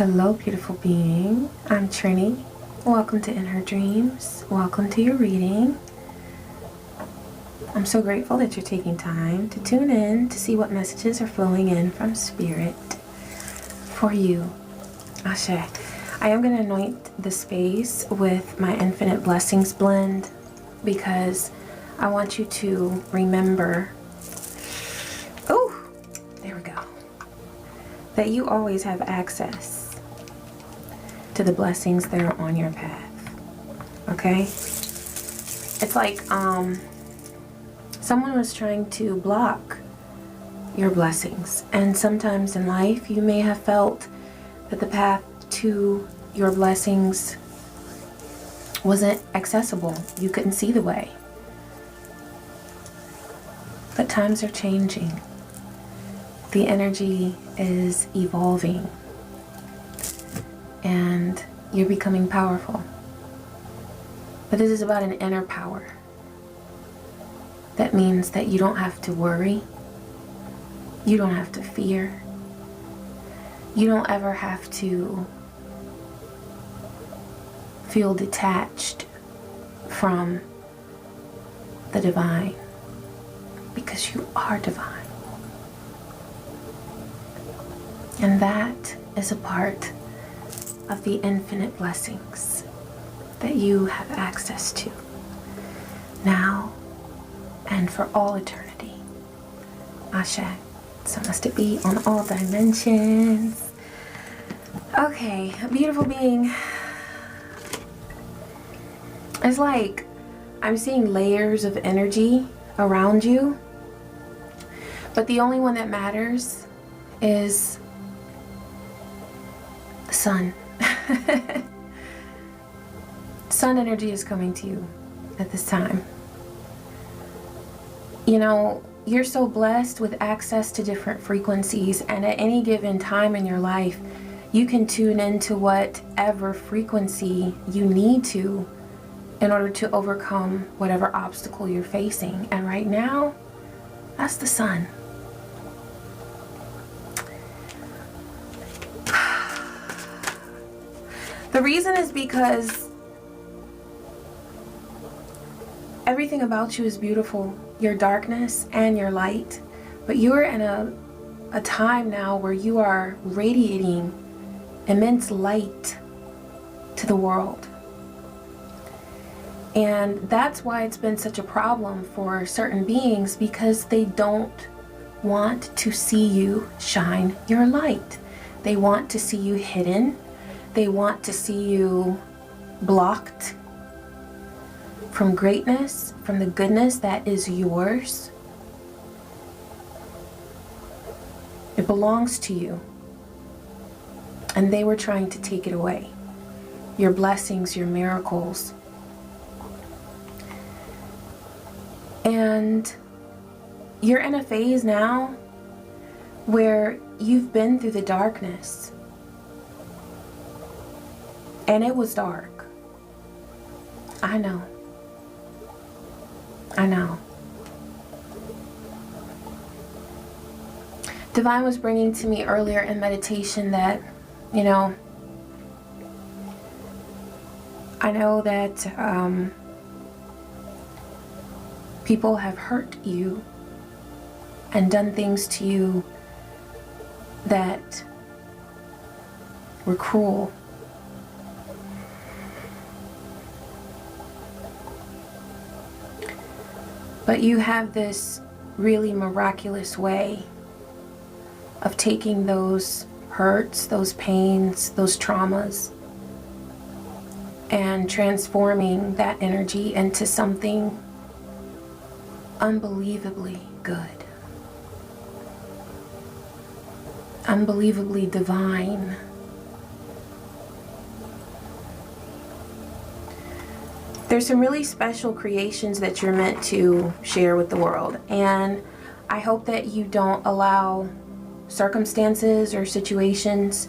Hello, beautiful being. I'm Trini. Welcome to In Her Dreams. Welcome to your reading. I'm so grateful that you're taking time to tune in to see what messages are flowing in from Spirit for you. Ashe. I am going to anoint the space with my Infinite Blessings blend because I want you to remember, there we go, that you always have access to the blessings that are on your path. Okay? It's like someone was trying to block your blessings, and sometimes in life you may have felt that the path to your blessings wasn't accessible. You couldn't see the way. But times are changing. The energy is evolving. And you're becoming powerful. But this is about an inner power. That means that you don't have to worry. You don't have to fear. You don't ever have to feel detached from the divine, because you are divine. And that is a part of the infinite blessings that you have access to now and for all eternity. Ashe. So must it be on all dimensions. Okay, beautiful being. It's like I'm seeing layers of energy around you, but the only one that matters is the sun. Sun energy is coming to you at this time. You know, you're so blessed with access to different frequencies, and at any given time in your life, you can tune into whatever frequency you need to in order to overcome whatever obstacle you're facing. And right now, that's the sun. The reason is because everything about you is beautiful, your darkness and your light, but you're in a time now where you are radiating immense light to the world. And that's why it's been such a problem for certain beings, because they don't want to see you shine your light. They want to see you hidden. They want to see you blocked from greatness, from the goodness that is yours. It belongs to you. And they were trying to take it away. Your blessings, your miracles. And you're in a phase now where you've been through the darkness. And it was dark. I know. I know. Divine was bringing to me earlier in meditation that, you know, I know that people have hurt you and done things to you that were cruel. But you have this really miraculous way of taking those hurts, those pains, those traumas, and transforming that energy into something unbelievably good, unbelievably divine. There's some really special creations that you're meant to share with the world, and I hope that you don't allow circumstances or situations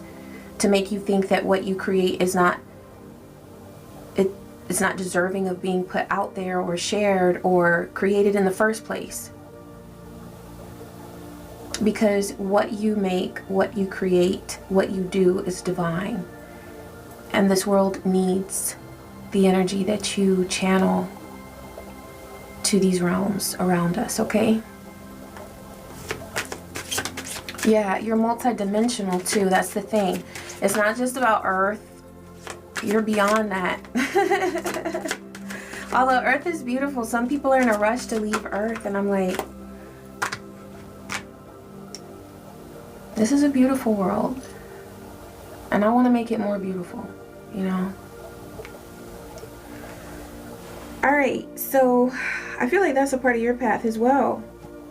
to make you think that what you create is not deserving of being put out there or shared or created in the first place. because what you make, what you create, what you do is divine. And this world needs the energy that you channel to these realms around us, okay? Yeah, you're multidimensional too, that's the thing. It's not just about Earth, you're beyond that. Although Earth is beautiful, some people are in a rush to leave Earth, and I'm like, this is a beautiful world, and I want to make it more beautiful, you know? Alright, so I feel like that's a part of your path as well.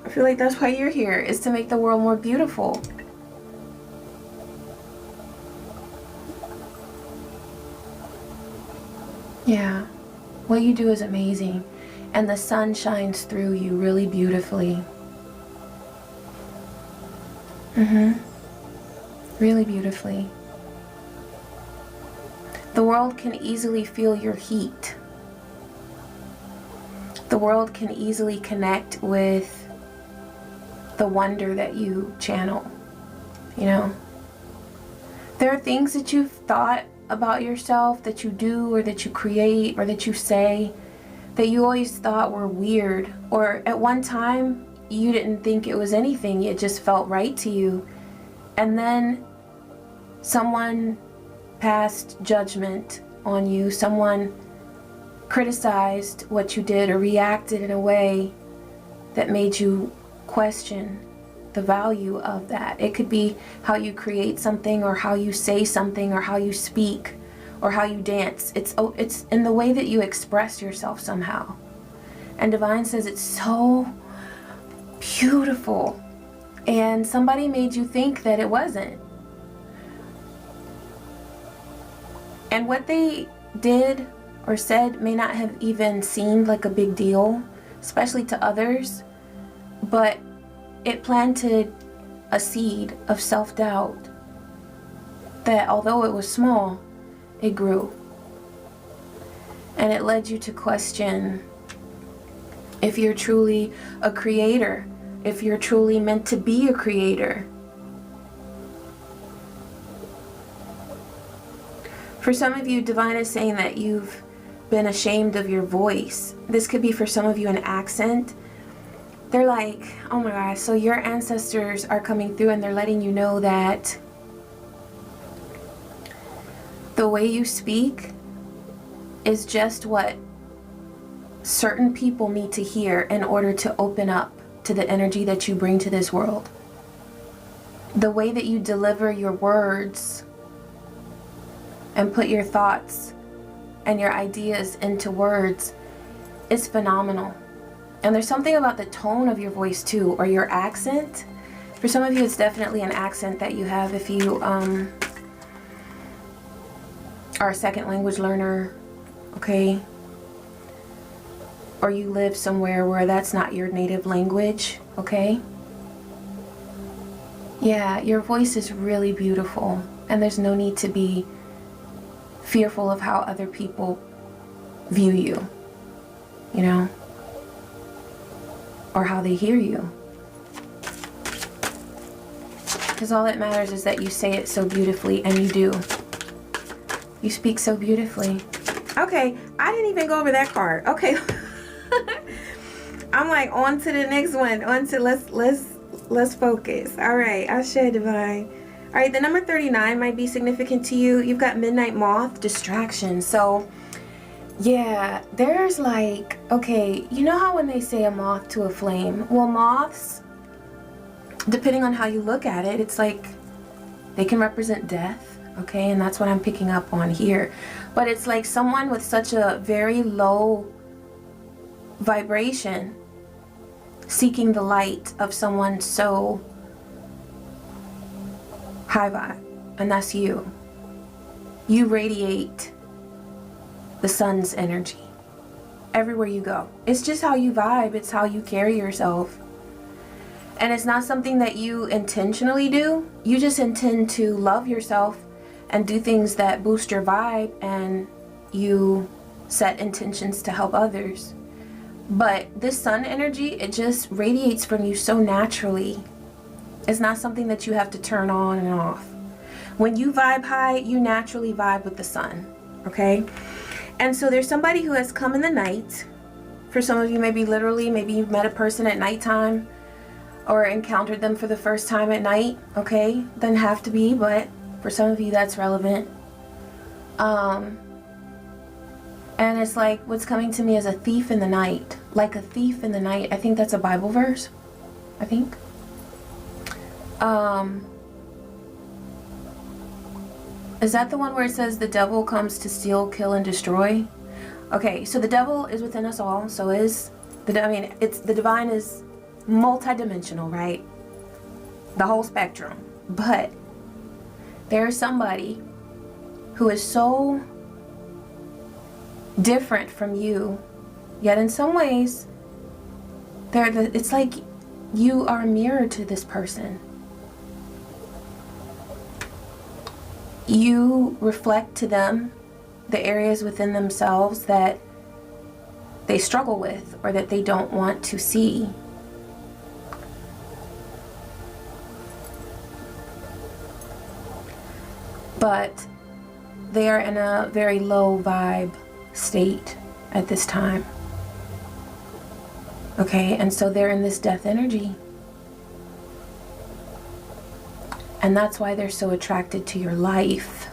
I feel like that's why you're here, is to make the world more beautiful. Yeah, what you do is amazing, and the sun shines through you really beautifully. Really beautifully. The world can easily feel your heat. The world can easily connect with the wonder that you channel, you know? There are things that you've thought about yourself, that you do, or that you create, or that you say, that you always thought were weird, or at one time you didn't think it was anything, it just felt right to you. And then someone passed judgment on you, someone criticized what you did or reacted in a way that made you question the value of that. It could be how you create something, or how you say something, or how you speak, or how you dance. It's in the way that you express yourself somehow. And Divine says it's so beautiful, and somebody made you think that it wasn't. And what they did or said may not have even seemed like a big deal, especially to others, but it planted a seed of self-doubt that, although it was small, it grew. And it led you to question if you're truly a creator, if you're truly meant to be a creator. For some of you, Divine is saying that you've been ashamed of your voice. This could be for some of you an accent. They're like, oh my gosh, so your ancestors are coming through and they're letting you know that the way you speak is just what certain people need to hear in order to open up to the energy that you bring to this world. The way that you deliver your words and put your thoughts and your ideas into words is phenomenal. And there's something about the tone of your voice too, or your accent. For some of you, it's definitely an accent that you have if you are a second language learner, okay? Or you live somewhere where that's not your native language, okay? Yeah, your voice is really beautiful, and there's no need to be fearful of how other people view you, you know? Or how they hear you. Because all that matters is that you say it so beautifully, and you do. You speak so beautifully. Okay, I didn't even go over that card. Okay. I'm like, on to the next one. On to let's focus. All right, Ashe Divine. All right, the number 39 might be significant to you. You've got Midnight Moth, distraction. So yeah, there's like, okay, you know how when they say a moth to a flame? Well, moths, depending on how you look at it, it's like they can represent death, okay? And that's what I'm picking up on here. But it's like someone with such a very low vibration seeking the light of someone so high vibe, and that's you. You radiate the sun's energy everywhere you go. It's just how you vibe, it's how you carry yourself. And it's not something that you intentionally do. You just intend to love yourself and do things that boost your vibe, and you set intentions to help others. But this sun energy, it just radiates from you so naturally. It's not something that you have to turn on and off. When you vibe high, you naturally vibe with the sun, okay? And so there's somebody who has come in the night. For some of you, maybe literally, maybe you've met a person at nighttime or encountered them for the first time at night, okay? Doesn't have to be, but for some of you, that's relevant. And it's like, what's coming to me is a thief in the night. Like a thief in the night. I think that's a Bible verse. I think. Is that the one where it says the devil comes to steal, kill, and destroy? Okay, so the devil is within us all. So is the, I mean, it's the divine is multidimensional, right? The whole spectrum. But there is somebody who is so different from you, yet in some ways, it's like you are a mirror to this person. You reflect to them the areas within themselves that they struggle with or that they don't want to see. But they are in a very low vibe state at this time. Okay, and so they're in this death energy. And that's why they're so attracted to your life.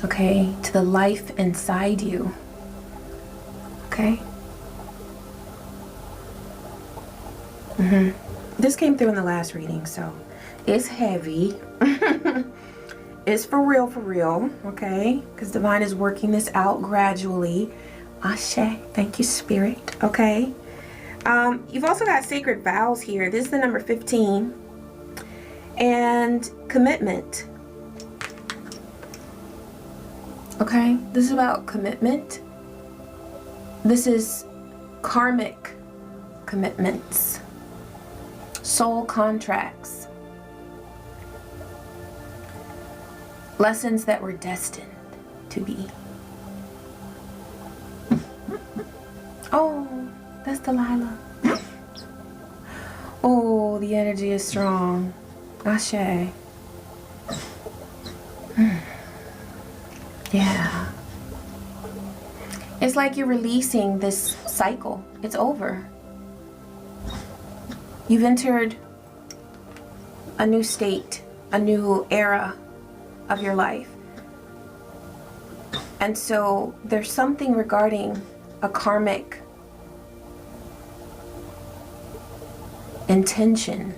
Okay, to the life inside you. Okay? This came through in the last reading, so it's heavy. It's for real, okay? Because divine is working this out gradually. Ashe, thank you, spirit, okay? You've also got sacred vows here. This is the number 15. And commitment. Okay, this is about commitment. This is karmic commitments, soul contracts, lessons that were destined to be. Oh, that's Delilah. Oh, the energy is strong. Ashe. Yeah. It's like you're releasing this cycle. It's over. You've entered a new state, a new era of your life. And so there's something regarding a karmic intention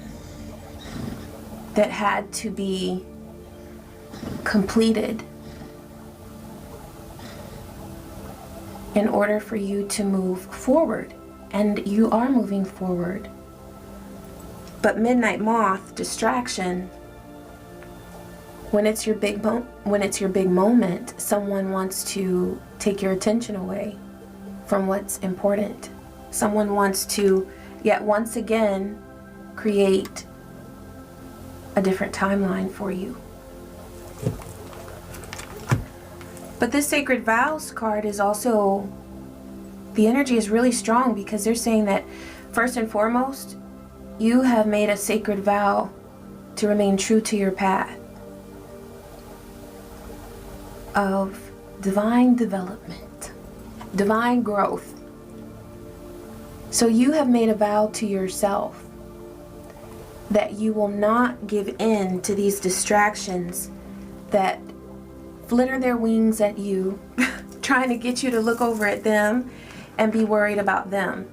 that had to be completed in order for you to move forward. And you are moving forward. But Midnight Moth, distraction, when it's your big moment, someone wants to take your attention away from what's important. Someone wants to yet once again create a different timeline for you. But this Sacred Vows card is also, the energy is really strong because they're saying that first and foremost, you have made a sacred vow to remain true to your path of divine development, divine growth. So you have made a vow to yourself that you will not give in to these distractions that flitter their wings at you, trying to get you to look over at them and be worried about them.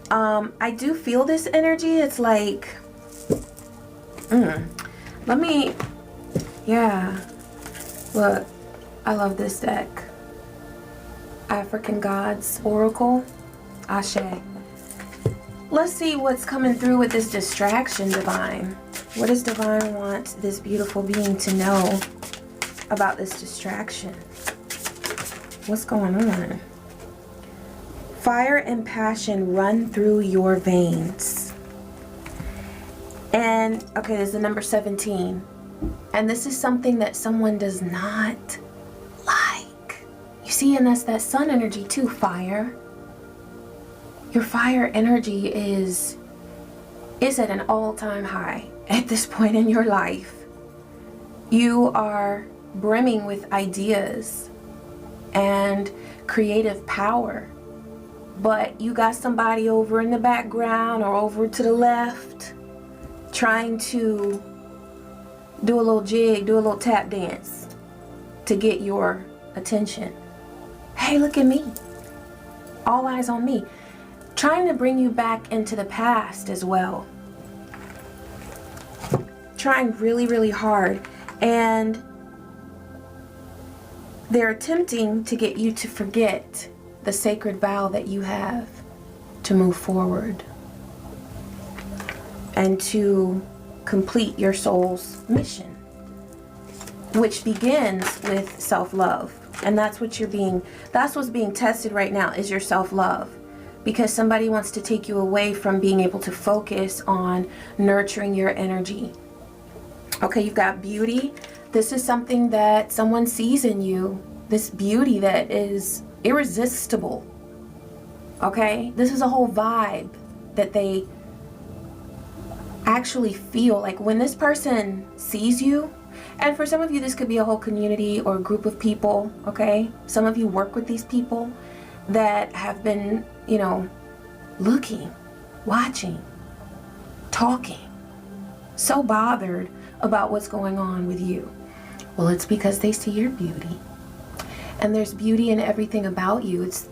I do feel this energy. It's like, yeah, look, I love this deck. African Gods Oracle, Ashe. Let's see what's coming through with this distraction, Divine. What does Divine want this beautiful being to know about this distraction? What's going on? Fire and passion run through your veins. And, okay, this is the number 17. And this is something that someone does not like. You see, and that's that sun energy too, fire. Your fire energy is at an all-time high. at this point in your life. You are brimming with ideas and creative power, but you got somebody over in the background or over to the left trying to do a little jig, do a little tap dance to get your attention. Hey, look at me. All eyes on me. Trying to bring you back into the past as well. Trying really, really hard. And they're attempting to get you to forget the sacred vow that you have to move forward and to complete your soul's mission, which begins with self-love. And that's what's being tested right now, is your self-love. Because somebody wants to take you away from being able to focus on nurturing your energy. Okay, you've got beauty. This is something that someone sees in you. This beauty that is irresistible. Okay, this is a whole vibe that they actually feel. Like when this person sees you, and for some of you this could be a whole community or a group of people, okay? Some of you work with these people that have been, you know, looking, watching, talking, so bothered about what's going on with you. Well, it's because they see your beauty. And there's beauty in everything about you. It's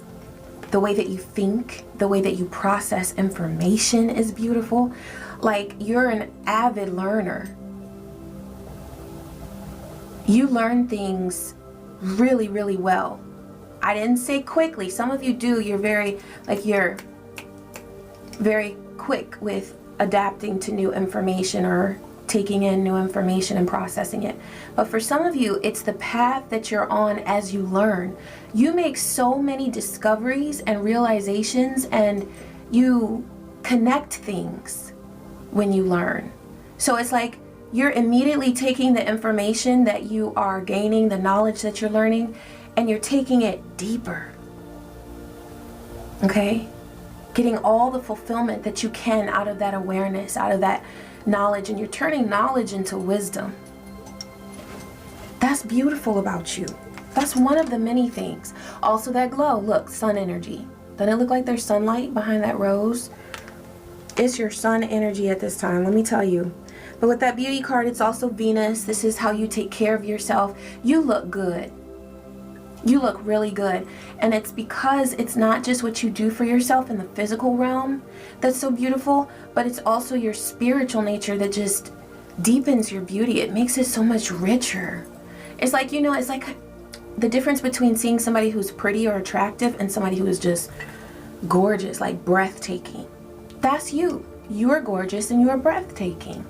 the way that you think, the way that you process information is beautiful. Like, you're an avid learner. You learn things really, really well. I didn't say quickly. Some of you do. You're very quick with adapting to new information or taking in new information and processing it. But for some of you, it's the path that you're on as you learn. You make so many discoveries and realizations, and you connect things when you learn. So it's like you're immediately taking the information that you are gaining, the knowledge that you're learning, and you're taking it deeper. Okay? Getting all the fulfillment that you can out of that awareness, out of that knowledge, and you're turning knowledge into wisdom. That's beautiful about you. That's one of the many things. Also that glow, look, sun energy. Doesn't it look like there's sunlight behind that rose? It's your sun energy at this time, let me tell you. But with that beauty card, it's also Venus. This is how you take care of yourself. You look good. You look really good. And it's because it's not just what you do for yourself in the physical realm that's so beautiful, but it's also your spiritual nature that just deepens your beauty. It makes it so much richer. It's like, you know, it's like the difference between seeing somebody who's pretty or attractive and somebody who is just gorgeous, like breathtaking. That's you. You're gorgeous and you're breathtaking.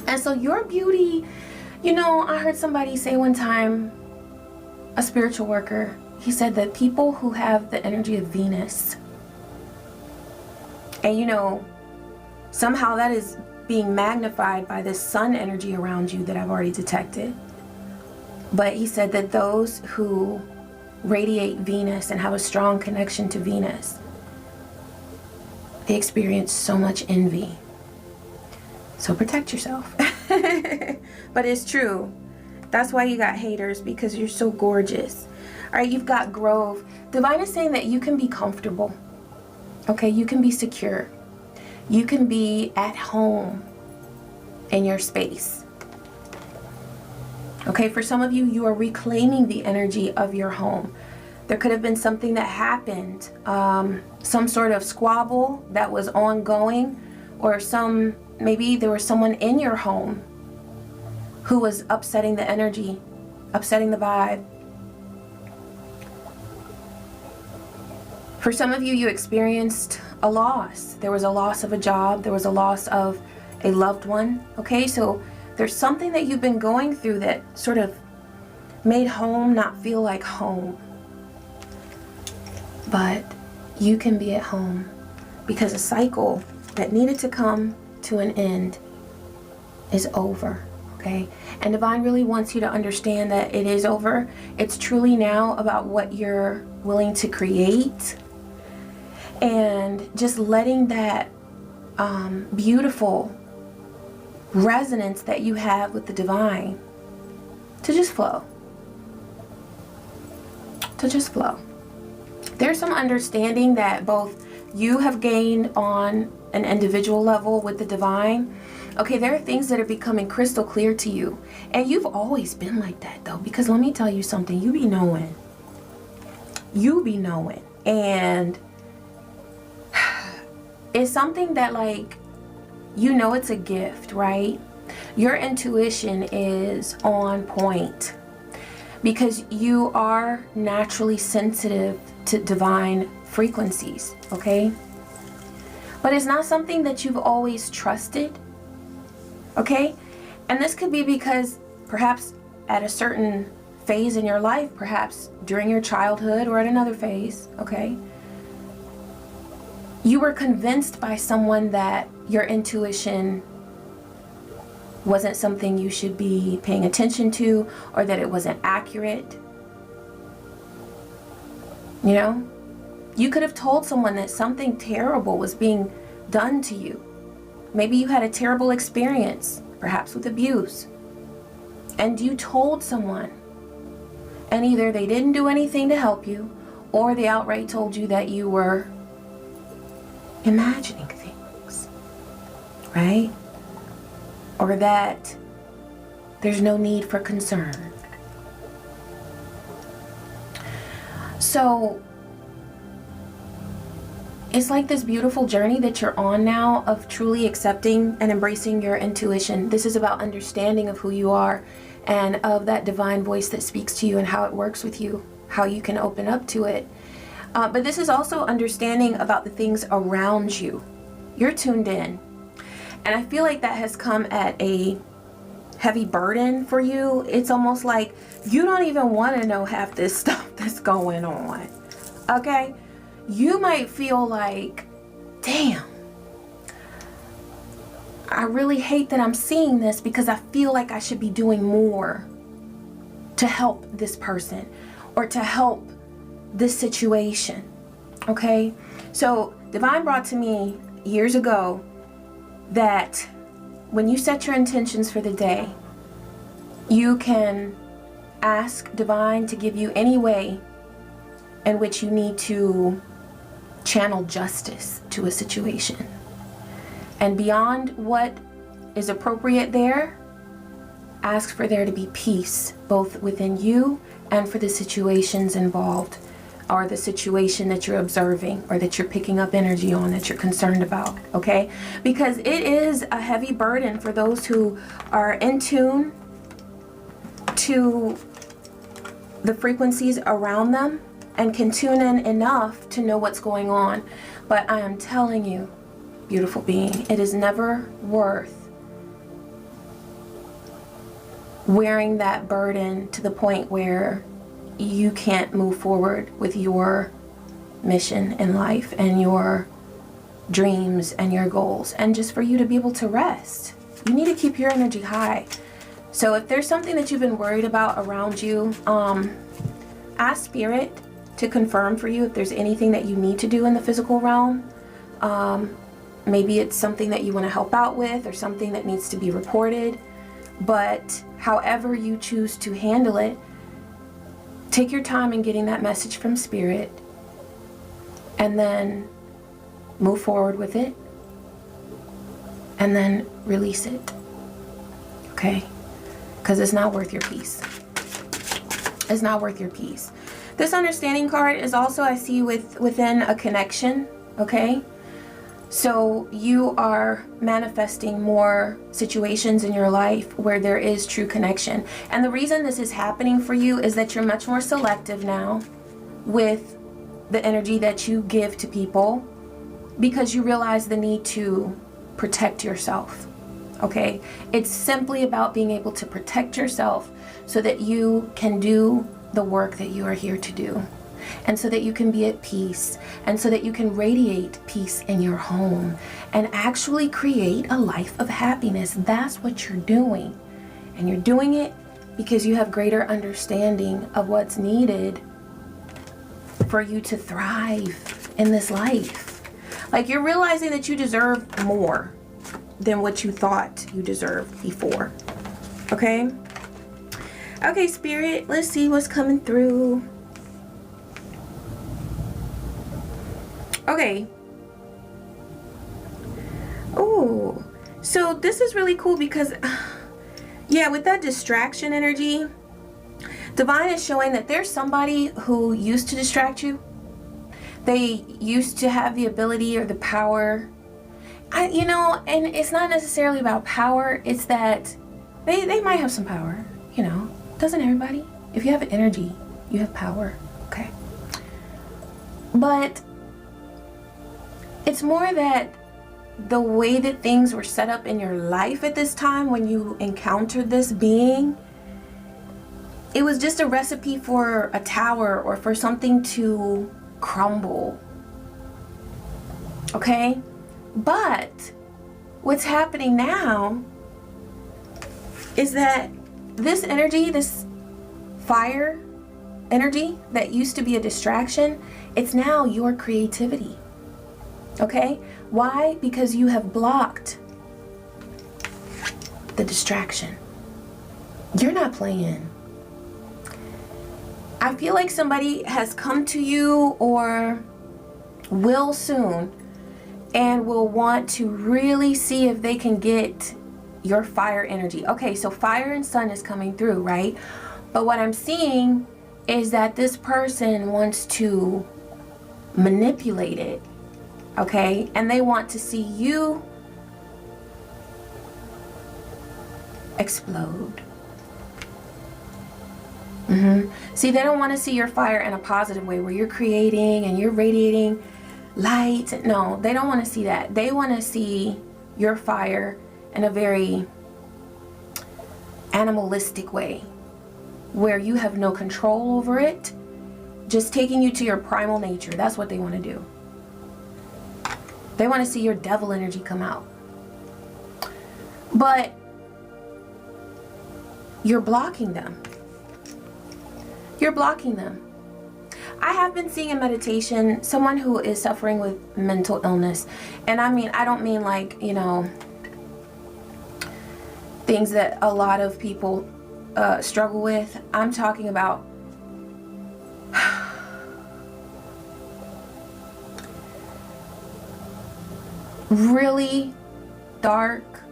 And so your beauty, you know, I heard somebody say one time, a spiritual worker, he said that people who have the energy of Venus, and you know, somehow that is being magnified by this sun energy around you that I've already detected. But he said that those who radiate Venus and have a strong connection to Venus, they experience so much envy. So protect yourself. But it's true. That's why you got haters, because you're so gorgeous. All right, you've got growth. Divine is saying that you can be comfortable. Okay, you can be secure. You can be at home in your space. Okay, for some of you, you are reclaiming the energy of your home. There could have been something that happened, some sort of squabble that was ongoing, or maybe there was someone in your home who was upsetting the energy, upsetting the vibe. For some of you, you experienced a loss. There was a loss of a job. There was a loss of a loved one. Okay, so there's something that you've been going through that sort of made home not feel like home. But you can be at home because a cycle that needed to come to an end is over. Okay, and Divine really wants you to understand that it is over. It's truly now about what you're willing to create, and just letting that beautiful resonance that you have with the divine to just flow. To just flow. There's some understanding that both you have gained on an individual level with the divine. Okay, there are things that are becoming crystal clear to you. And you've always been like that though, because let me tell you something, you be knowing. You be knowing. And it's something that, like, you know, it's a gift, right? Your intuition is on point because you are naturally sensitive to divine frequencies, okay? But it's not something that you've always trusted, okay? And this could be because perhaps at a certain phase in your life, perhaps during your childhood or at another phase, okay, you were convinced by someone that your intuition wasn't something you should be paying attention to, or that it wasn't accurate. You know, you could have told someone that something terrible was being done to you. Maybe you had a terrible experience, perhaps with abuse, and you told someone, and either they didn't do anything to help you, or they outright told you that you were imagining things, right? Or that there's no need for concern. So it's like this beautiful journey that you're on now of truly accepting and embracing your intuition. This is about understanding of who you are and of that divine voice that speaks to you and how it works with you, how you can open up to it. But this is also understanding about the things around you. You're tuned in. And I feel like that has come at a heavy burden for you. It's almost like you don't even want to know half this stuff that's going on. Okay? You might feel like, damn, I really hate that I'm seeing this because I feel like I should be doing more to help this person or to help this situation. Okay? So Divine brought to me years ago that when you set your intentions for the day, you can ask Divine to give you any way in which you need to channel justice to a situation. And beyond what is appropriate there, ask for there to be peace, both within you and for the situations involved, or the situation that you're observing or that you're picking up energy on, that you're concerned about, okay? Because it is a heavy burden for those who are in tune to the frequencies around them and can tune in enough to know what's going on. But I am telling you, beautiful being, it is never worth wearing that burden to the point where you can't move forward with your mission in life and your dreams and your goals, and just for you to be able to rest. You need to keep your energy high. So if there's something that you've been worried about around you, ask Spirit to confirm for you if there's anything that you need to do in the physical realm. Maybe it's something that you want to help out with or something that needs to be reported. But however you choose to handle it, take your time in getting that message from Spirit and then move forward with it and then release it. Okay? Because it's not worth your peace. It's not worth your peace. This understanding card is also, I see, within a connection. Okay? So you are manifesting more situations in your life where there is true connection. And the reason this is happening for you is that you're much more selective now with the energy that you give to people, because you realize the need to protect yourself. Okay? It's simply about being able to protect yourself so that you can do the work that you are here to do. And so that you can be at peace, and so that you can radiate peace in your home and actually create a life of happiness. That's what you're doing. And you're doing it because you have greater understanding of what's needed for you to thrive in this life. Like, you're realizing that you deserve more. than what you thought you deserved before. Okay? Okay, Spirit, let's see what's coming through. Okay. Oh, so this is really cool because, yeah, with that distraction energy, Divine is showing that there's somebody who used to distract you. They used to have the ability or the power. You know, and it's not necessarily about power. It's that they might have some power, you know. Doesn't everybody? If you have energy, you have power. Okay. But it's more that the way that things were set up in your life at this time when you encountered this being, it was just a recipe for a tower or for something to crumble. Okay? But what's happening now is that this energy, this fire energy that used to be a distraction, it's now your creativity. Okay? Why? Because you have blocked the distraction. You're not playing. I feel like somebody has come to you or will soon and will want to really see if they can get your fire energy. Okay, so fire and sun is coming through, right? But what I'm seeing is that this person wants to manipulate it, okay? And they want to see you explode. See, they don't want to see your fire in a positive way where you're creating and you're radiating light. No, they don't want to see that. They want to see your fire in a very animalistic way where you have no control over it, just taking you to your primal nature. That's what they want to do. They want to see your devil energy come out. But you're blocking them. You're blocking them. I have been seeing in meditation someone who is suffering with mental illness. And I mean, I don't mean like, you know, things that a lot of people struggle with. I'm talking about really dark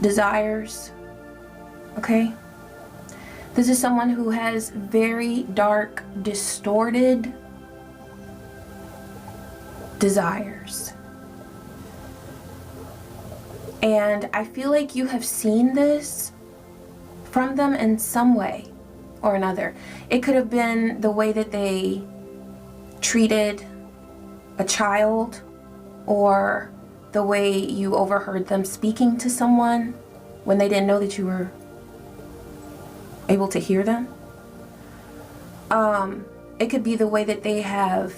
desires. Okay? This is someone who has very dark, distorted desires. And I feel like you have seen this from them in some way or another. It could have been the way that they treated a child, or the way you overheard them speaking to someone when they didn't know that you were able to hear them. It could be the way that they have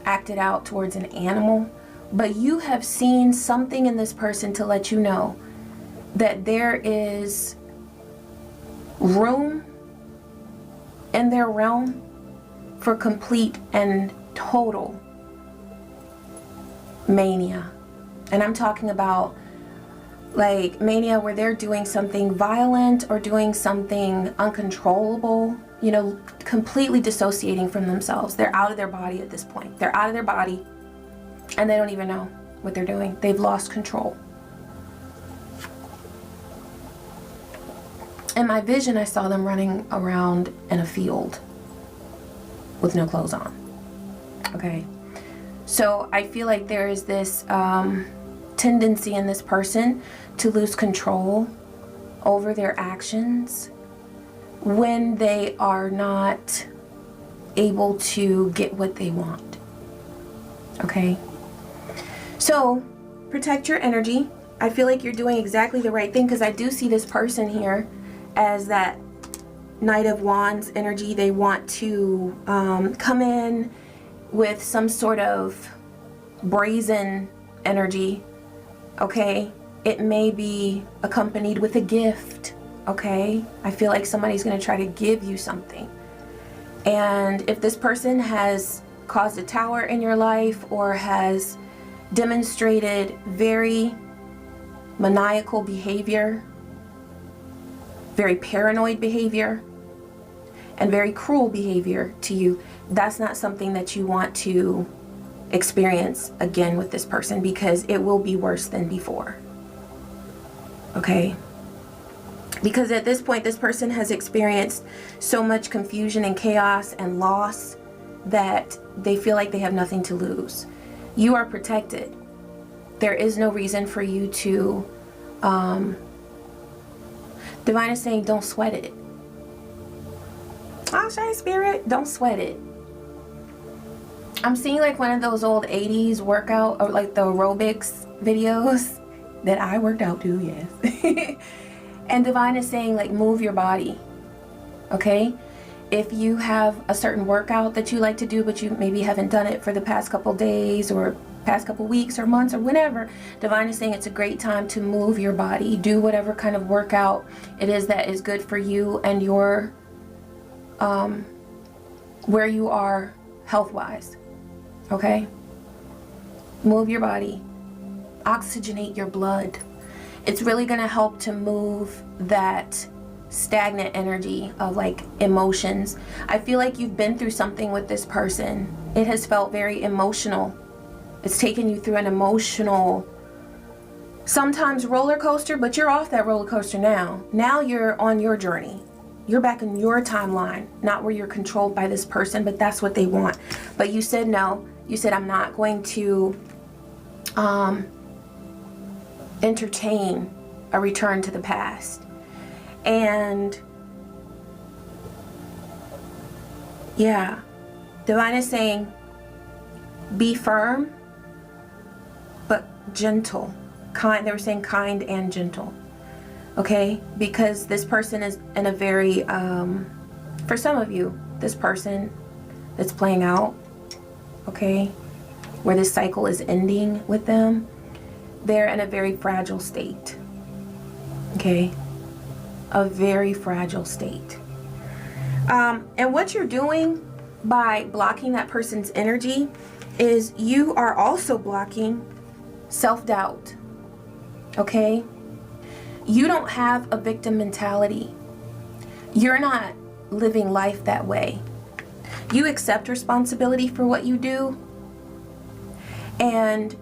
acted out towards an animal. But you have seen something in this person to let you know that there is room in their realm for complete and total mania. And I'm talking about like mania where they're doing something violent or doing something uncontrollable, you know, completely dissociating from themselves. They're out of their body at this point. They're out of their body and they don't even know what they're doing. They've lost control. In my vision, I saw them running around in a field with no clothes on. Okay. So I feel like there is this tendency in this person to lose control over their actions when they are not able to get what they want. Okay? So, protect your energy. I feel like you're doing exactly the right thing because I do see this person here as that Knight of Wands energy. They want to come in with some sort of brazen energy. Okay? It may be accompanied with a gift. Okay? I feel like somebody's going to try to give you something. And if this person has caused a tower in your life or has demonstrated very maniacal behavior, very paranoid behavior, and very cruel behavior to you, that's not something that you want to experience again with this person, because it will be worse than before. Okay? Because at this point, this person has experienced so much confusion and chaos and loss that they feel like they have nothing to lose. You are protected. There is no reason for you to, Divine is saying, don't sweat it. Oh, Shy Spirit, don't sweat it. I'm seeing like one of those old 80s workout, or like the aerobics videos that I worked out too, yes. And Divine is saying, like, move your body, okay? If you have a certain workout that you like to do, but you maybe haven't done it for the past couple days or past couple weeks or months or whenever, Divine is saying it's a great time to move your body. Do whatever kind of workout it is that is good for you and your, where you are health-wise, okay? Move your body. Oxygenate your blood. It's really going to help to move that stagnant energy of like emotions. I feel like you've been through something with this person. It has felt very emotional. It's taken you through an emotional, sometimes roller coaster, but you're off that roller coaster now. Now you're on your journey. You're back in your timeline, not where you're controlled by this person, but that's what they want. But you said no. You said, I'm not going to entertain a return to the past. And yeah, Divine is saying, be firm, but gentle. Kind, they were saying kind and gentle. Okay? Because this person is in a very, for some of you, this person that's playing out, okay, where this cycle is ending with them, they're in a very fragile state. Okay? A very fragile state. And what you're doing by blocking that person's energy is you are also blocking self-doubt. Okay? You don't have a victim mentality. You're not living life that way. You accept responsibility for what you do, and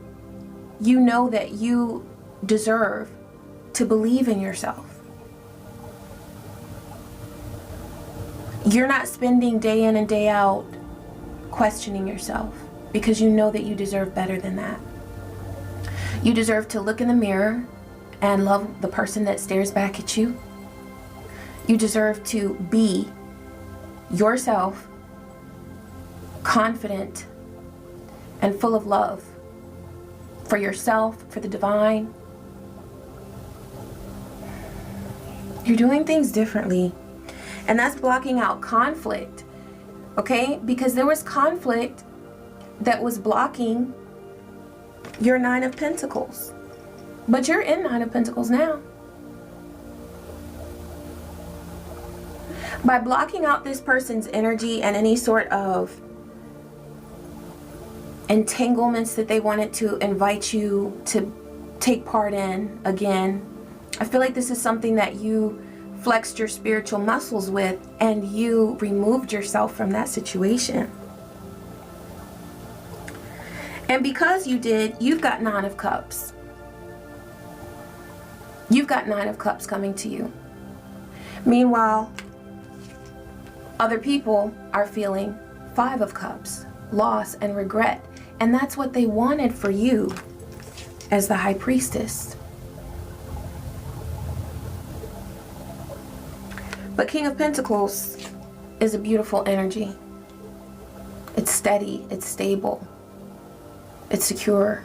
you know that you deserve to believe in yourself. You're not spending day in and day out questioning yourself, because you know that you deserve better than that. You deserve to look in the mirror and love the person that stares back at you. You deserve to be yourself, confident and full of love for yourself, for the divine. You're doing things differently. And that's blocking out conflict, okay? Because there was conflict that was blocking your Nine of Pentacles. But you're in Nine of Pentacles now. By blocking out this person's energy and any sort of entanglements that they wanted to invite you to take part in again, I feel like this is something that you flexed your spiritual muscles with, and you removed yourself from that situation. And because you did, you've got Nine of Cups. You've got Nine of Cups coming to you. Meanwhile, other people are feeling Five of Cups, loss and regret. And that's what they wanted for you as the High Priestess. But King of Pentacles is a beautiful energy. It's steady, it's stable, it's secure.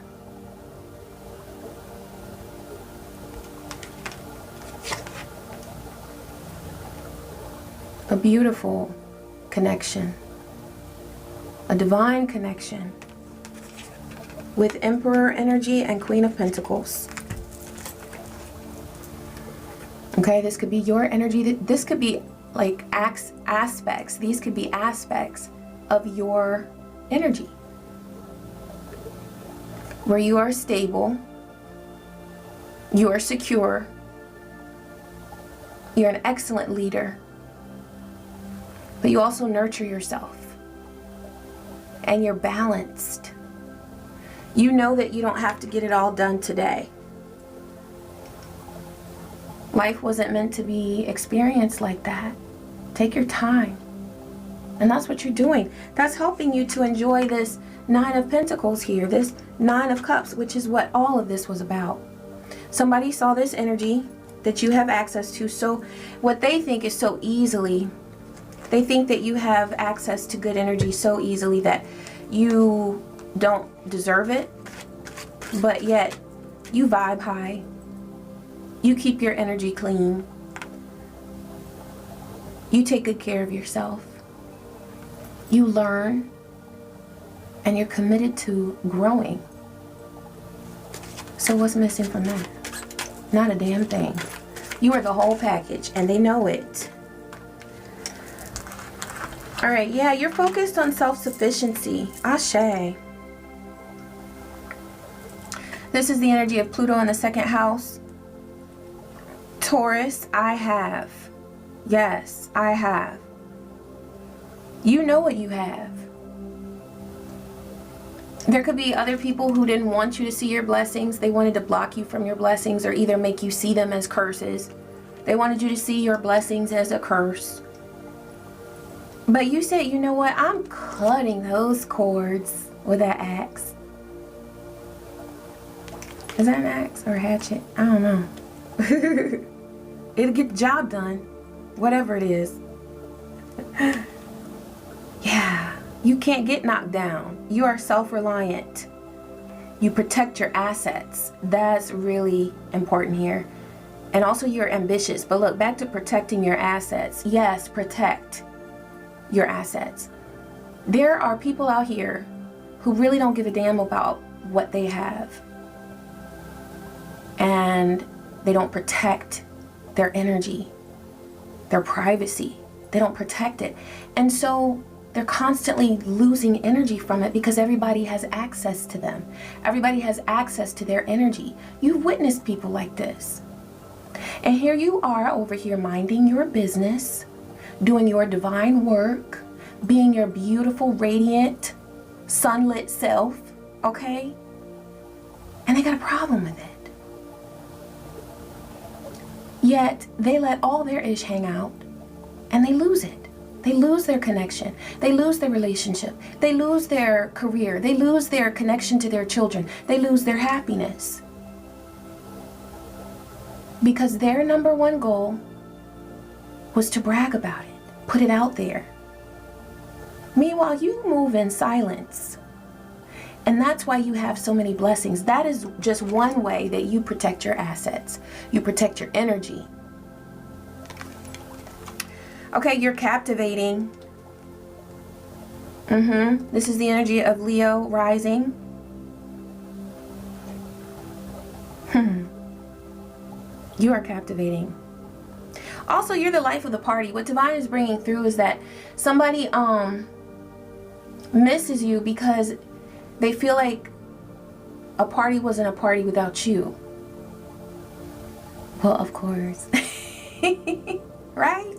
A beautiful connection, a divine connection with Emperor energy and Queen of Pentacles. Okay, this could be your energy. This could be like aspects. These could be aspects of your energy where you are stable, You are secure. You're an excellent leader. But you also nurture yourself. And you're balanced. You know that you don't have to get it all done today. Life wasn't meant to be experienced like that. Take your time. And that's what you're doing. That's helping you to enjoy this Nine of Pentacles here, this Nine of Cups, which is what all of this was about. Somebody saw this energy that you have access to. So what they think is so easily, they think that you have access to good energy so easily that you don't deserve it, but yet you vibe high. You keep your energy clean. You take good care of yourself. You learn, and you're committed to growing. So what's missing from that? Not a damn thing. You are the whole package, and they know it. All right, yeah, you're focused on self-sufficiency. Ashe. This is the energy of Pluto in the second house. Taurus, I have. Yes, I have. You know what you have. There could be other people who didn't want you to see your blessings. They wanted to block you from your blessings or either make you see them as curses. They wanted you to see your blessings as a curse. But you said, you know what? I'm cutting those cords with that axe. Is that an axe or a hatchet? I don't know. It'll get the job done. Whatever it is. Yeah. You can't get knocked down. You are self-reliant. You protect your assets. That's really important here. And also you're ambitious. But look, back to protecting your assets. Yes, protect your assets. There are people out here who really don't give a damn about what they have. And they don't protect their energy, their privacy. They don't protect it. And so they're constantly losing energy from it because everybody has access to them. Everybody has access to their energy. You've witnessed people like this. And here you are over here minding your business, doing your divine work, being your beautiful, radiant, sunlit self, okay? And they got a problem with it. Yet they let all their ish hang out and they lose it. They lose their connection. They lose their relationship. They lose their career. They lose their connection to their children. They lose their happiness. Because their number one goal was to brag about it, put it out there. Meanwhile, you move in silence. And that's why you have so many blessings. That is just one way that you protect your assets. You protect your energy. Okay, you're captivating. This is the energy of Leo rising. You are captivating. Also, you're the life of the party. What Divine is bringing through is that somebody misses you because they feel like a party wasn't a party without you. Well, of course. Right?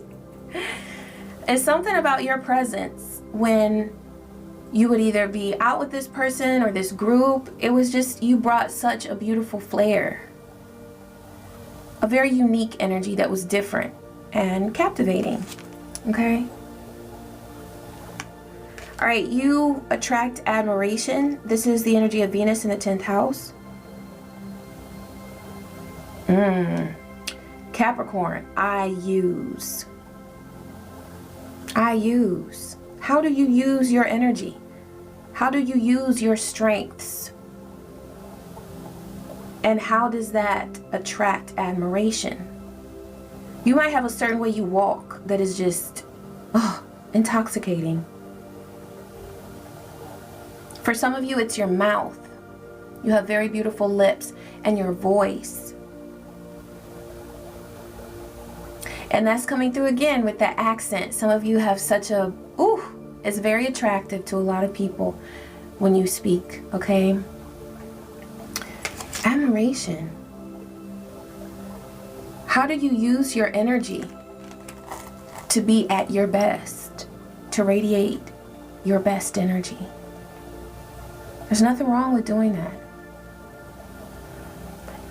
It's something about your presence when you would either be out with this person or this group. It was just, you brought such a beautiful flair. A very unique energy that was different and captivating. Okay? All right, you attract admiration. This is the energy of Venus in the 10th house. Capricorn, I use. How do you use your energy? How do you use your strengths? And how does that attract admiration? You might have a certain way you walk that is just intoxicating. For some of you, it's your mouth. You have very beautiful lips and your voice. And that's coming through again with that accent. Some of you have such a, it's very attractive to a lot of people when you speak, okay? Admiration. How do you use your energy to be at your best, to radiate your best energy? There's nothing wrong with doing that.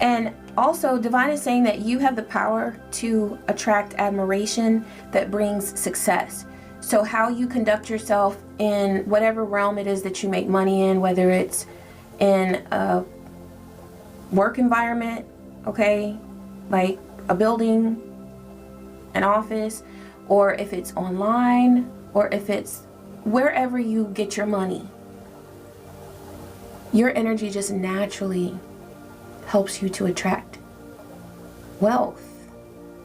And also, Divine is saying that you have the power to attract admiration that brings success. So how you conduct yourself in whatever realm it is that you make money in, whether it's in a work environment, okay, like a building, an office, or if it's online, or if it's wherever you get your money, your energy just naturally helps you to attract wealth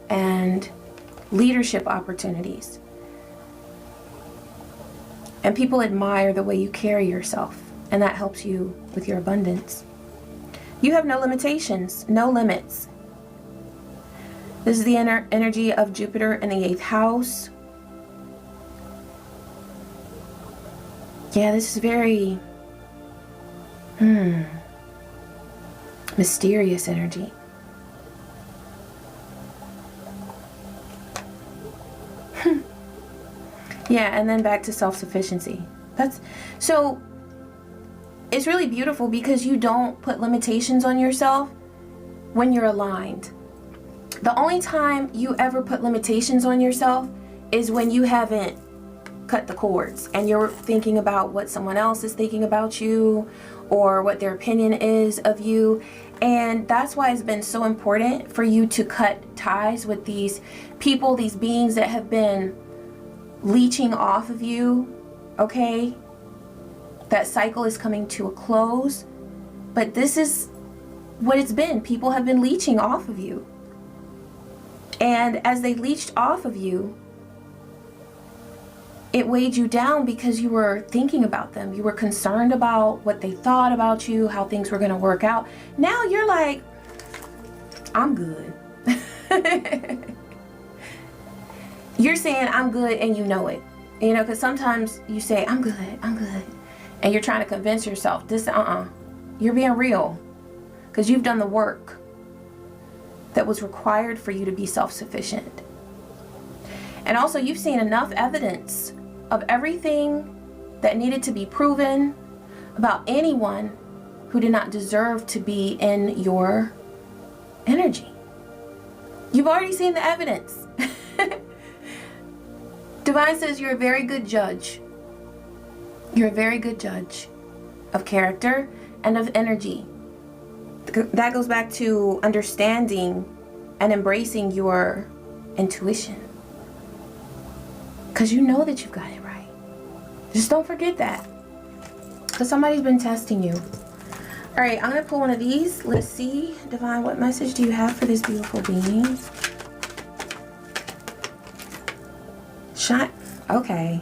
and leadership opportunities. And people admire the way you carry yourself, and that helps you with your abundance. You have no limitations, no limits. This is the energy of Jupiter in the 8th house. Yeah, this is very mysterious energy. Yeah, and then back to self-sufficiency. So it's really beautiful because you don't put limitations on yourself when you're aligned. The only time you ever put limitations on yourself is when you haven't cut the cords and you're thinking about what someone else is thinking about you or what their opinion is of you. And that's why it's been so important for you to cut ties with these people, these beings that have been leeching off of you, okay? That cycle is coming to a close, but this is what it's been. People have been leeching off of you. And as they leached off of you, it weighed you down because you were thinking about them. You were concerned about what they thought about you, how things were going to work out. Now you're like, I'm good. You're saying I'm good and you know it. You know, because sometimes you say, I'm good. And you're trying to convince yourself, you're being real. Because you've done the work that was required for you to be self-sufficient. And also, you've seen enough evidence of everything that needed to be proven about anyone who did not deserve to be in your energy. You've already seen the evidence. Divine says you're a very good judge. You're a very good judge of character and of energy. That goes back to understanding and embracing your intuition. Because you know that you've got it right. Just don't forget that. Because somebody's been testing you. Alright, I'm going to pull one of these. Let's see. Divine, what message do you have for this beautiful being? Shine. Okay.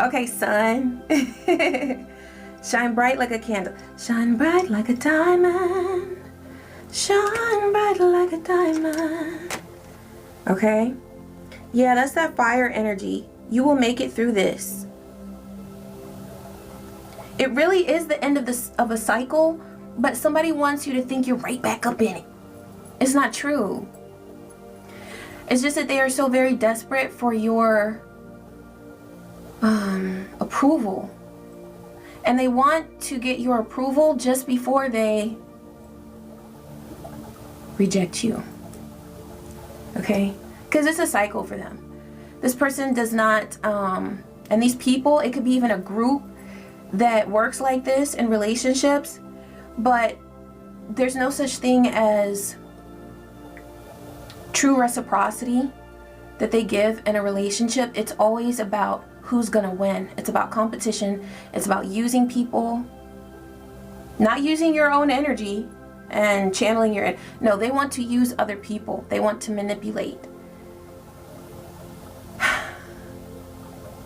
Okay, sun. Shine bright like a candle. Shine bright like a diamond. Shine bright like a diamond. Okay. Yeah, that's that fire energy. You will make it through this. It really is the end of a cycle, but somebody wants you to think you're right back up in it. It's not true. It's just that they are so very desperate for your approval. And they want to get your approval just before they reject you. Okay? Because it's a cycle for them. This person does not, and these people, it could be even a group that works like this in relationships, but there's no such thing as true reciprocity that they give in a relationship. It's always about who's gonna win. It's about competition. It's about using people, not using your own energy and channeling your, no, they want to use other people. They want to manipulate.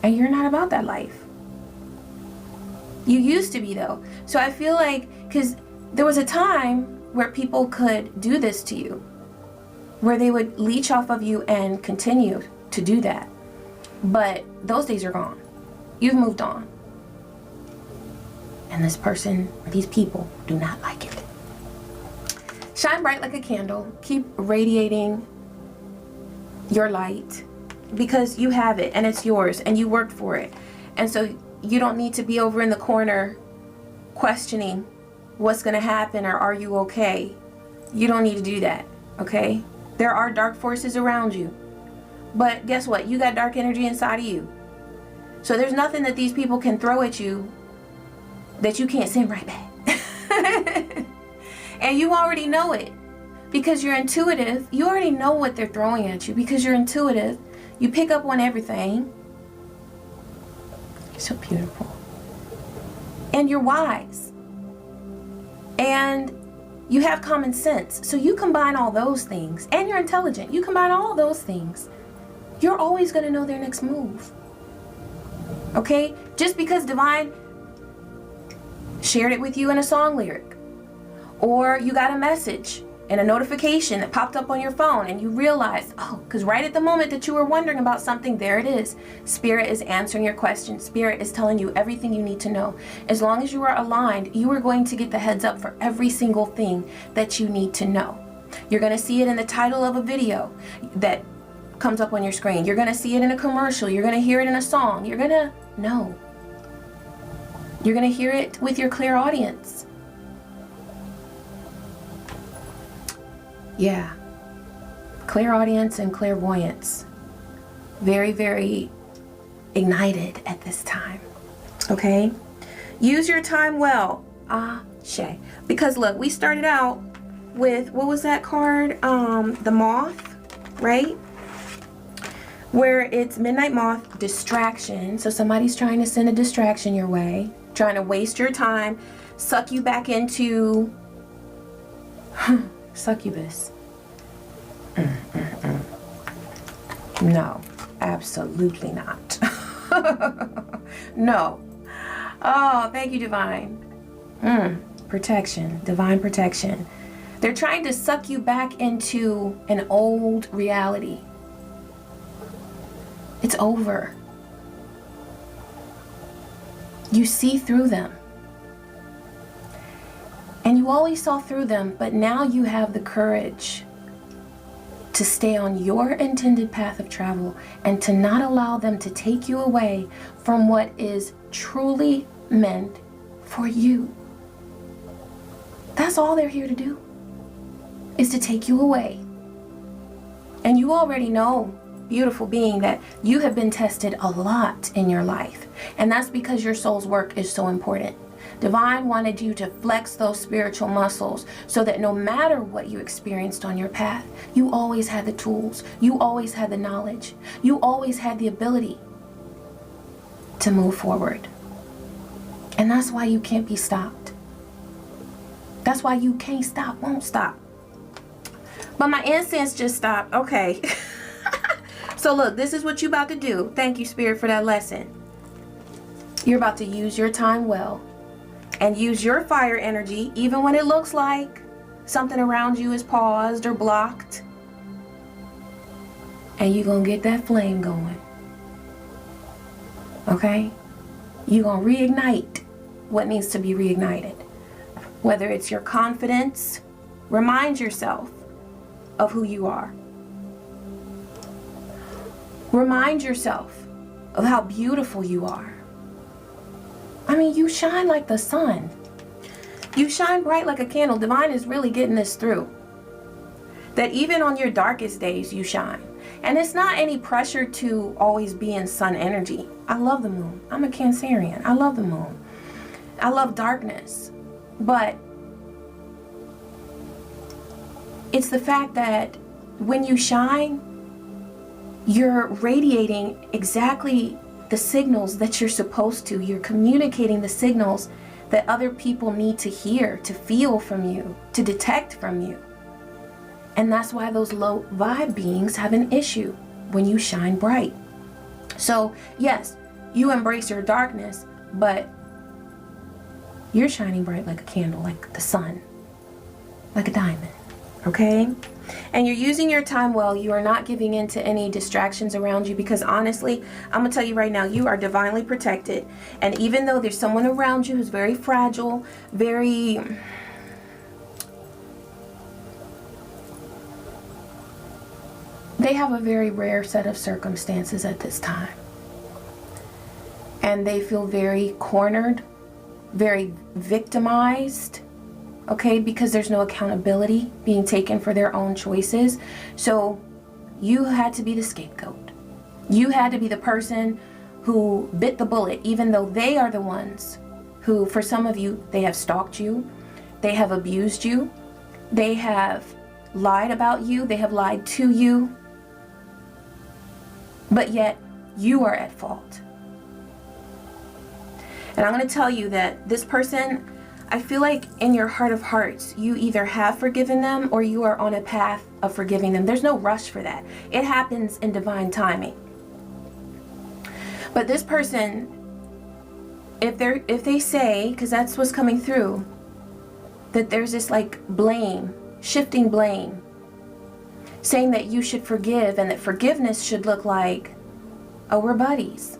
And you're not about that life. You used to be though. So I feel like, because there was a time where people could do this to you, where they would leech off of you and continue to do that. But those days are gone. You've moved on. And this person, these people, do not like it. Shine bright like a candle. Keep radiating your light, because you have it and it's yours and you worked for it. And so you don't need to be over in the corner questioning what's going to happen or are you okay. You don't need to do that, okay? There are dark forces around you. But guess what? You got dark energy inside of you. So there's nothing that these people can throw at you that you can't send right back. And you already know it because you're intuitive. You already know what they're throwing at you because you're intuitive. You pick up on everything. You're so beautiful. And you're wise. And you have common sense. So you combine all those things. And you're intelligent. You combine all those things. You're always going to know their next move. Okay? Just because Divine shared it with you in a song lyric, or you got a message and a notification that popped up on your phone and you realized, oh, because right at the moment that you were wondering about something, there it is. Spirit is answering your question. Spirit is telling you everything you need to know. As long as you are aligned, you are going to get the heads up for every single thing that you need to know. You're going to see it in the title of a video that comes up on your screen. You're going to see it in a commercial. You're going to hear it in a song. You're going to know. You're going to hear it with your clear audience. Yeah. Clear audience and clairvoyance. Very, very ignited at this time. Okay? Use your time well. Ashe. Because look, we started out with, what was that card? The Moth, right? Where it's Midnight Moth, distraction. So somebody's trying to send a distraction your way, trying to waste your time, suck you back into succubus. No, absolutely not. No. Oh, thank you, Divine. Protection, divine protection. They're trying to suck you back into an old reality. It's over. You see through them. And you always saw through them, but now you have the courage to stay on your intended path of travel and to not allow them to take you away from what is truly meant for you. That's all they're here to do, is to take you away. And you already know, beautiful being, that you have been tested a lot in your life. And that's because your soul's work is so important. Divine wanted you to flex those spiritual muscles so that no matter what you experienced on your path, you always had the tools, you always had the knowledge, you always had the ability to move forward. And that's why you can't be stopped. That's why you can't stop, won't stop. But my incense just stopped. Okay. So look, this is what you're about to do. Thank you, Spirit, for that lesson. You're about to use your time well. And use your fire energy, even when it looks like something around you is paused or blocked. And you're going to get that flame going. Okay? You're going to reignite what needs to be reignited. Whether it's your confidence, remind yourself of who you are. Remind yourself of how beautiful you are. I mean, you shine like the sun. You shine bright like a candle. Divine is really getting this through. That even on your darkest days, you shine. And it's not any pressure to always be in sun energy. I love the moon. I'm a Cancerian. I love the moon. I love darkness. But it's the fact that when you shine, you're radiating exactly the signals that you're supposed to. You're communicating the signals that other people need to hear, to feel from you, to detect from you. And that's why those low vibe beings have an issue when you shine bright. So yes, you embrace your darkness, but you're shining bright like a candle, like the sun, like a diamond, okay? And you're using your time well. You are not giving in to any distractions around you, because honestly, I'm gonna tell you right now, you are divinely protected. And even though there's someone around you who's very fragile, very They have a very rare set of circumstances at this time. And they feel very cornered, very victimized, okay, because there's no accountability being taken for their own choices. So you had to be the scapegoat. You had to be the person who bit the bullet, even though they are the ones who, for some of you, they have stalked you, they have abused you, they have lied about you, they have lied to you, but yet you are at fault. And I'm going to tell you that this person, I feel like in your heart of hearts, you either have forgiven them or you are on a path of forgiving them. There's no rush for that. It happens in divine timing. But this person, if they say, because that's what's coming through, that there's this like blame, shifting blame, saying that you should forgive and that forgiveness should look like, oh, we're buddies.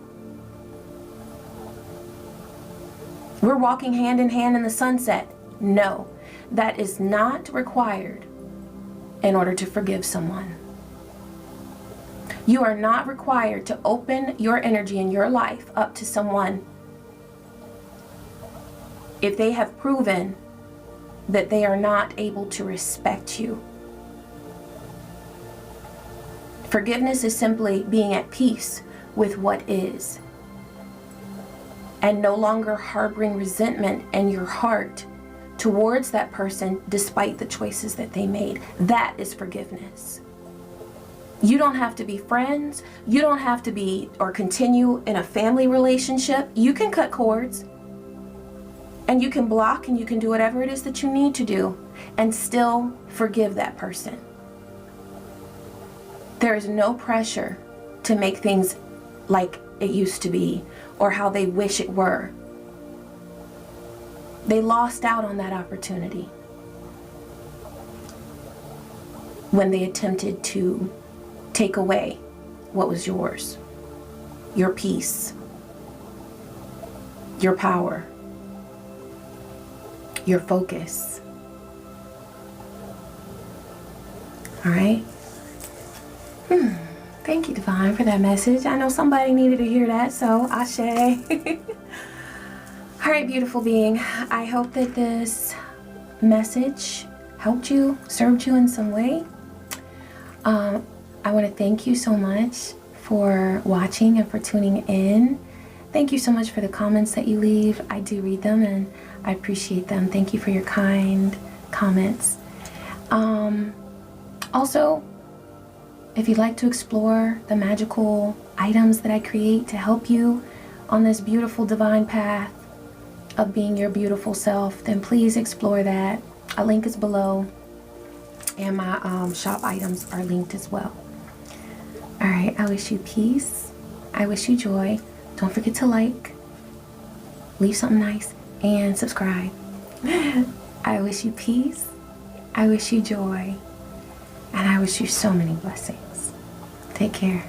We're walking hand in hand in the sunset. No, that is not required in order to forgive someone. You are not required to open your energy in your life up to someone if they have proven that they are not able to respect you. Forgiveness is simply being at peace with what is and no longer harboring resentment in your heart towards that person despite the choices that they made. That is forgiveness. You don't have to be friends. You don't have to be or continue in a family relationship. You can cut cords and you can block and you can do whatever it is that you need to do and still forgive that person. There is no pressure to make things like it used to be or how they wish it were. They lost out on that opportunity when they attempted to take away what was yours, your peace, your power, your focus. All right? Thank you, Divine, for that message. I know somebody needed to hear that, so ashe. All right, beautiful being. I hope that this message helped you, served you in some way. I want to thank you so much for watching and for tuning in. Thank you so much for the comments that you leave. I do read them and I appreciate them. Thank you for your kind comments. Also, if you'd like to explore the magical items that I create to help you on this beautiful divine path of being your beautiful self, then please explore that. A link is below, and my shop items are linked as well. All right, I wish you peace. I wish you joy. Don't forget to like, leave something nice, and subscribe. I wish you peace. I wish you joy. And I wish you so many blessings. Take care.